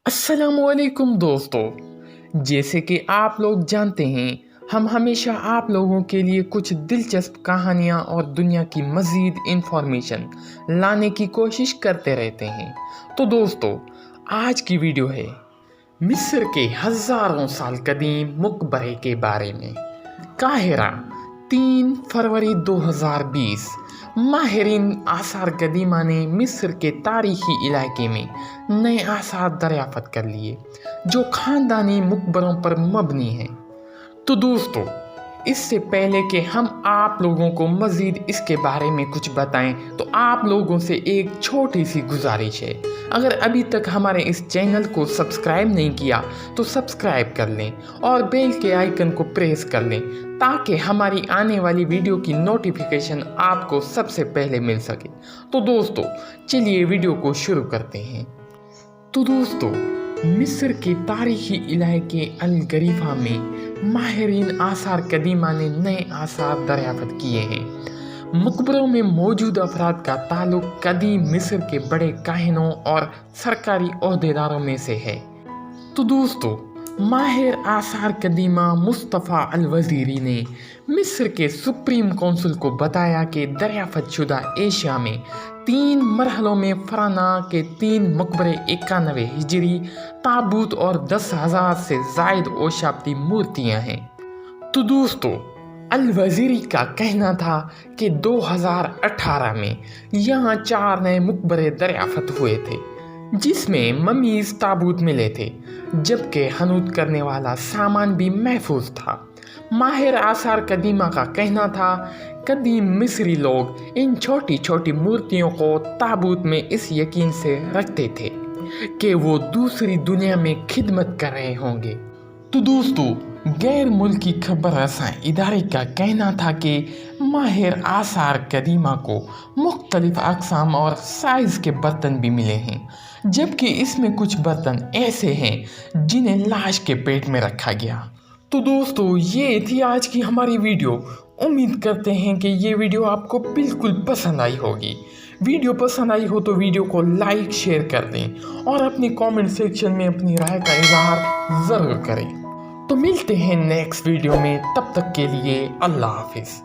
अस्सलामुअलैकुम दोस्तों, जैसे कि आप लोग जानते हैं हम हमेशा आप लोगों के लिए कुछ दिलचस्प कहानियाँ और दुनिया की मज़ीद इंफॉर्मेशन लाने की कोशिश करते रहते हैं। तो दोस्तों, आज की वीडियो है मिस्र के हज़ारों साल कदीम मकबरे के बारे में। काहिरा 3 फरवरी 2020। माहिरीन आसार कदीमा ने मिस्र के तारीखी इलाके में नए आसार दरियाफ्त कर लिए जो ख़ानदानी मकबरों पर मबनी हैं। तो दोस्तों, इससे पहले कि हम आप लोगों को मज़ीद इसके बारे में कुछ बताएं, तो आप लोगों से एक छोटी सी गुजारिश है। अगर अभी तक हमारे इस चैनल को सब्सक्राइब नहीं किया तो सब्सक्राइब कर लें और बेल के आइकन को प्रेस कर लें ताकि हमारी आने वाली वीडियो की नोटिफिकेशन आपको सबसे पहले मिल सके। तो दोस्तों, चलिए वीडियो को शुरू करते हैं। तो दोस्तों, मिस्र के तारीखी इलाके अल गरीफा में माहिरीन आसार कदीमा ने नए आसार दरियाफ्त किए हैं। मकबरों में मौजूद अफराद का ताल्लुक कदीम मिस्र के बड़े काहिनों और सरकारी ओहदेदारों में से है। तो दोस्तों, माहिर आसार कदीमा मुस्तफ़ा अल वज़ीरी ने मिस्र के सुप्रीम कौंसिल को बताया कि दरियाफ्त शुदा एशिया में 3 मरहलों में फ़राना के 3 मकबरे 91 हिजरी ताबूत और 10,000 से ज़ायद ओशाब्दी मूर्तियाँ हैं। तो दोस्तों, अल वज़ीरी का कहना था कि 2018 में यहाँ 4 नए मकबरे दरियाफ्त हुए थे जिसमें ममीज़ ताबूत मिले थे, जबकि हनूत करने वाला सामान भी महफूज था। माहिर आसार कदीमा का कहना था कदीम मिस्री लोग इन छोटी छोटी मूर्तियों को ताबूत में इस यकीन से रखते थे कि वो दूसरी दुनिया में खिदमत कर रहे होंगे। तो दोस्तों, गैर मुल्की खबर रसां इदारे का कहना था कि माहिर आसार कदीमा को मुख्तलिफ अक़साम और साइज़ के बर्तन भी मिले हैं, जबकि इसमें कुछ बर्तन ऐसे हैं जिन्हें लाश के पेट में रखा गया। तो दोस्तों, ये थी आज की हमारी वीडियो। उम्मीद करते हैं कि ये वीडियो आपको बिल्कुल पसंद आई होगी। वीडियो पसंद आई हो तो वीडियो को लाइक शेयर कर दें और अपने कमेंट सेक्शन में अपनी राय का इजहार ज़रूर करें। तो मिलते हैं नेक्स्ट वीडियो में, तब तक के लिए अल्लाह हाफिज़।